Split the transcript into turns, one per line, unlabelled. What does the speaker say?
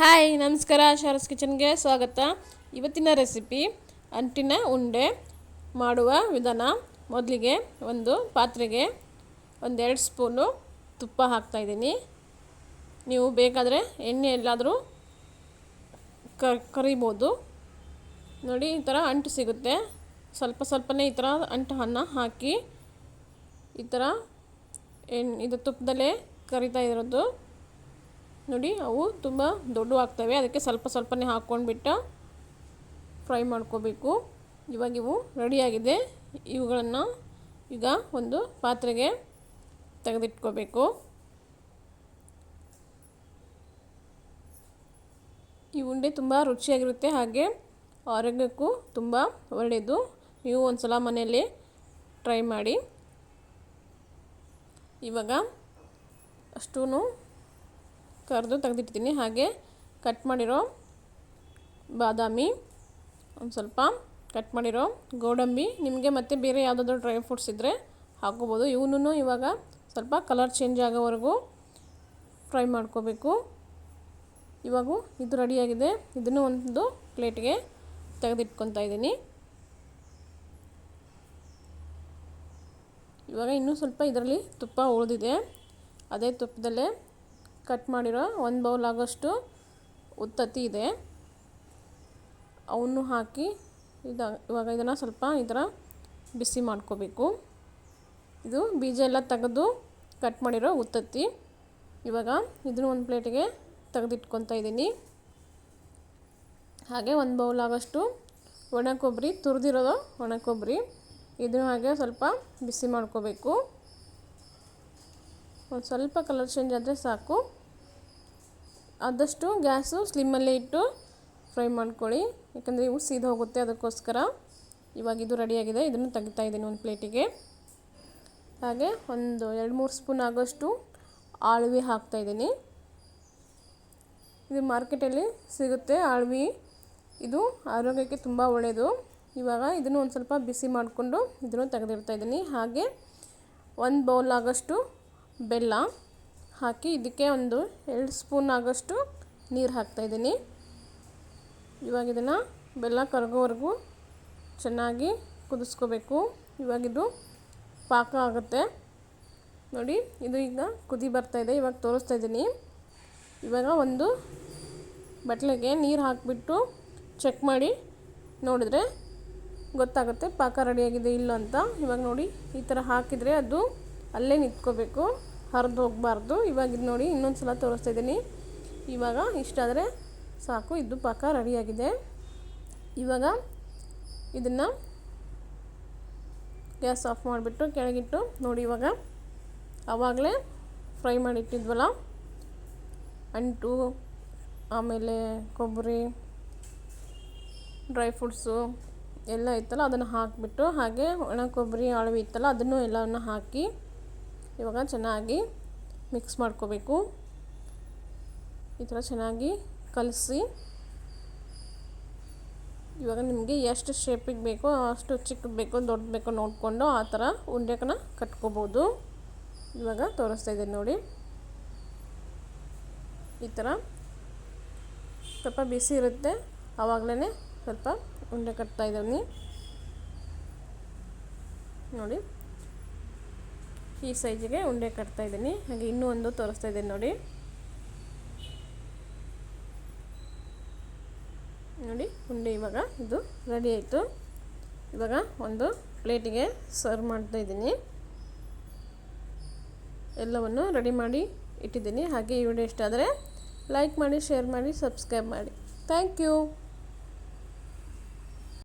Hi ನಮಸ್ಕಾರ, ಶಾರಸ್ ಕಿಚನ್ಗೆ ಸ್ವಾಗತ. ಇವತ್ತಿನ ರೆಸಿಪಿ ಅಂಟಿನ ಉಂಡೆ ಮಾಡುವ ವಿಧಾನ. ಮೊದಲಿಗೆ ಒಂದು ಪಾತ್ರೆಗೆ 1-2 ಸ್ಪೂನು ತುಪ್ಪ ಹಾಕ್ತಾಯಿದ್ದೀನಿ. ನೀವು ಬೇಕಾದರೆ ಎಣ್ಣೆ ಎಲ್ಲಾದರೂ ಕರಿಬೋದು. ನೋಡಿ, ಈ ಥರ ಅಂಟು ಸಿಗುತ್ತೆ. ಸ್ವಲ್ಪನೇ ಈ ಥರ ಅಂಟನ್ನು ಹಾಕಿ ಈ ಥರ ಇದು ತುಪ್ಪದಲ್ಲೇ ಕರಿತಾ ಇರೋದು. ನೋಡಿ, ಅವು ತುಂಬ ದೊಡ್ಡವಾಗ್ತವೆ, ಅದಕ್ಕೆ ಸ್ವಲ್ಪನೇ ಹಾಕ್ಕೊಂಡ್ಬಿಟ್ಟು ಫ್ರೈ ಮಾಡ್ಕೋಬೇಕು. ಇವಾಗ ಇವು ರೆಡಿಯಾಗಿದೆ. ಇವುಗಳನ್ನು ಈಗ ಒಂದು ಪಾತ್ರೆಗೆ ತೆಗೆದಿಟ್ಕೋಬೇಕು. ಈ ಉಂಡೆ ತುಂಬ ರುಚಿಯಾಗಿರುತ್ತೆ, ಹಾಗೆ ಆರೋಗ್ಯಕ್ಕೂ ತುಂಬ ಒಳ್ಳೆಯದು. ನೀವು ಒಂದು ಸಲ ಮನೆಯಲ್ಲಿ ಟ್ರೈ ಮಾಡಿ. ಇವಾಗ ಅಷ್ಟೂ ಕರೆದು ತೆಗೆದಿಟ್ಟಿದ್ದೀನಿ. ಹಾಗೆ ಕಟ್ ಮಾಡಿರೋ ಬಾದಾಮಿ, ಒಂದು ಸ್ವಲ್ಪ ಕಟ್ ಮಾಡಿರೋ ಗೋಡಂಬಿ, ನಿಮಗೆ ಮತ್ತೆ ಬೇರೆ ಯಾವುದಾದ್ರೂ ಡ್ರೈ ಫ್ರೂಟ್ಸ್ ಇದ್ದರೆ ಹಾಕೋಬೋದು. ಇವನು ಇವಾಗ ಸ್ವಲ್ಪ ಕಲರ್ ಚೇಂಜ್ ಆಗೋವರೆಗೂ ಫ್ರೈ ಮಾಡ್ಕೋಬೇಕು. ಇವಾಗ ಇದು ರೆಡಿಯಾಗಿದೆ. ಇದನ್ನು ಒಂದು ಪ್ಲೇಟ್ಗೆ ತೆಗೆದಿಟ್ಕೊತಾ ಇದ್ದೀನಿ. ಇವಾಗ ಇನ್ನೂ ಸ್ವಲ್ಪ ಇದರಲ್ಲಿ ತುಪ್ಪ ಉಳಿದಿದೆ. ಅದೇ ತುಪ್ಪದಲ್ಲೇ ಕಟ್ ಮಾಡಿರೋ 1 ಬೌಲ್ ಆಗೋಷ್ಟು ಉತ್ತತ್ತಿ ಇದೆ, ಅವನ್ನು ಹಾಕಿ ಇವಾಗ ಇದನ್ನು ಸ್ವಲ್ಪ ಈ ಥರ ಬಿಸಿ ಮಾಡ್ಕೋಬೇಕು. ಇದು ಬೀಜ ಎಲ್ಲ ತೆಗೆದು ಕಟ್ ಮಾಡಿರೋ ಉತ್ತತ್ತಿ. ಇವಾಗ ಇದನ್ನು ಒಂದು ಪ್ಲೇಟಿಗೆ ತೆಗೆದಿಟ್ಕೊತಾ ಇದ್ದೀನಿ. ಹಾಗೆ 1 ಬೌಲ್ ಆಗೋಷ್ಟು ಒಣ ಕೊಬ್ಬರಿ, ತುರಿದಿರೋದು ಒಣ ಕೊಬ್ಬರಿ, ಇದನ್ನು ಹಾಗೆ ಸ್ವಲ್ಪ ಬಿಸಿ ಮಾಡ್ಕೋಬೇಕು. ಒಂದು ಸ್ವಲ್ಪ ಕಲರ್ ಚೇಂಜ್ ಆದರೆ ಸಾಕು. ಆದಷ್ಟು ಗ್ಯಾಸು ಸ್ಲಿಮ್ಮಲ್ಲೇ ಇಟ್ಟು ಫ್ರೈ ಮಾಡ್ಕೊಳ್ಳಿ, ಯಾಕಂದರೆ ಇವು ಸೀದ ಹೋಗುತ್ತೆ, ಅದಕ್ಕೋಸ್ಕರ. ಇವಾಗ ಇದು ರೆಡಿಯಾಗಿದೆ. ಇದನ್ನು ತೆಗಿತಾ ಇದ್ದೀನಿ ಒಂದು ಪ್ಲೇಟಿಗೆ. ಹಾಗೆ ಒಂದು 2-3 ಸ್ಪೂನ್ ಆಗೋಷ್ಟು ಆಳ್ವಿ ಹಾಕ್ತಾಯಿದ್ದೀನಿ. ಇದು ಮಾರ್ಕೆಟಲ್ಲಿ ಸಿಗುತ್ತೆ ಆಳ್ವಿ. ಇದು ಆರೋಗ್ಯಕ್ಕೆ ತುಂಬ ಒಳ್ಳೆಯದು. ಇವಾಗ ಇದನ್ನು ಒಂದು ಸ್ವಲ್ಪ ಬಿಸಿ ಮಾಡಿಕೊಂಡು ಇದನ್ನು ತೆಗೆದಿಡ್ತಾ ಇದ್ದೀನಿ. ಹಾಗೆ 1 ಬೌಲ್ ಆಗೋಷ್ಟು ಬೆಲ್ಲ ಹಾಕಿ ಇದಕ್ಕೆ ಒಂದು 2 ಸ್ಪೂನ್ ಆಗೋಷ್ಟು ನೀರು ಹಾಕ್ತಾಯಿದ್ದೀನಿ. ಇವಾಗ ಇದನ್ನು ಬೆಲ್ಲ ಕರಗೋವರೆಗೂ ಚೆನ್ನಾಗಿ ಕುದಿಸ್ಕೋಬೇಕು. ಇವಾಗಿದು ಪಾಕ ಆಗುತ್ತೆ. ನೋಡಿ, ಇದು ಈಗ ಕುದಿ ಬರ್ತಾಯಿದೆ. ಇವಾಗ ತೋರಿಸ್ತಾ ಇದ್ದೀನಿ. ಇವಾಗ ಒಂದು ಬಟ್ಲಿಗೆ ನೀರು ಹಾಕಿಬಿಟ್ಟು ಚೆಕ್ ಮಾಡಿ ನೋಡಿದ್ರೆ ಗೊತ್ತಾಗುತ್ತೆ ಪಾಕ ರೆಡಿಯಾಗಿದೆ ಇಲ್ಲ ಅಂತ. ಇವಾಗ ನೋಡಿ, ಈ ಥರ ಹಾಕಿದರೆ ಅದು ಅಲ್ಲೇ ನಿಂತ್ಕೋಬೇಕು, ಹರಿದು ಹೋಗಬಾರ್ದು. ಇವಾಗ ಇದು ನೋಡಿ, ಇನ್ನೊಂದು ಸಲ ತೋರಿಸ್ತಾ ಇದ್ದೀನಿ. ಇವಾಗ ಇಷ್ಟಾದರೆ ಸಾಕು, ಇದು ಪಾಕ ರೆಡಿಯಾಗಿದೆ. ಇವಾಗ ಇದನ್ನು ಗ್ಯಾಸ್ ಆಫ್ ಮಾಡಿಬಿಟ್ಟು ಕೆಳಗಿಟ್ಟು ನೋಡಿ, ಇವಾಗ ಆವಾಗಲೇ ಫ್ರೈ ಮಾಡಿಟ್ಟಿದ್ವಲ್ಲ ಅಂಟು, ಆಮೇಲೆ ಕೊಬ್ಬರಿ, ಡ್ರೈ ಫ್ರೂಟ್ಸು ಎಲ್ಲ ಇತ್ತಲ್ಲ ಅದನ್ನು ಹಾಕಿಬಿಟ್ಟು, ಹಾಗೆ ಒಣ ಕೊಬ್ಬರಿ ಅಳವಿ ಇತ್ತಲ್ಲ ಅದನ್ನು ಎಲ್ಲವನ್ನು ಹಾಕಿ ಇವಾಗ ಚೆನ್ನಾಗಿ ಮಿಕ್ಸ್ ಮಾಡ್ಕೋಬೇಕು. ಈ ಥರ ಚೆನ್ನಾಗಿ ಕಲಸಿ ಇವಾಗ ನಿಮಗೆ ಎಷ್ಟು ಶೇಪಿಗೆ ಬೇಕೋ ಅಷ್ಟು ಚಿಕ್ಕದು ಬೇಕೋ ದೊಡ್ಡ ಬೇಕೋ ನೋಡಿಕೊಂಡು ಆ ಥರ ಉಂಡೆಕನ್ನ ಕಟ್ಕೋಬೋದು. ಇವಾಗ ತೋರಿಸ್ತಾ ಇದ್ದೀನಿ ನೋಡಿ, ಈ ಥರ ಸ್ವಲ್ಪ ಬಿಸಿ ಇರುತ್ತೆ, ಆವಾಗಲೇ ಸ್ವಲ್ಪ ಉಂಡೆ ಕಟ್ತಾ ಇದ್ದೀನಿ. ನೋಡಿ, ಈ ಸೈಜಿಗೆ ಉಂಡೆ ಕಟ್ತಾ ಇದ್ದೀನಿ. ಹಾಗೆ ಇನ್ನೂ ಒಂದು ತೋರಿಸ್ತಾ ಇದ್ದೀನಿ ನೋಡಿ. ನೋಡಿ, ಉಂಡೆ ಇವಾಗ ಇದು ರೆಡಿ ಆಯಿತು. ಇವಾಗ ಒಂದು ಪ್ಲೇಟಿಗೆ ಸರ್ವ್ ಮಾಡ್ತಾ ಇದ್ದೀನಿ. ಎಲ್ಲವನ್ನು ರೆಡಿ ಮಾಡಿ ಇಟ್ಟಿದ್ದೀನಿ. ಹಾಗೆ ಈ ವಿಡಿಯೋ ಇಷ್ಟ ಆದರೆ ಲೈಕ್ ಮಾಡಿ, ಶೇರ್ ಮಾಡಿ, ಸಬ್ಸ್ಕ್ರೈಬ್ ಮಾಡಿ. Thank you.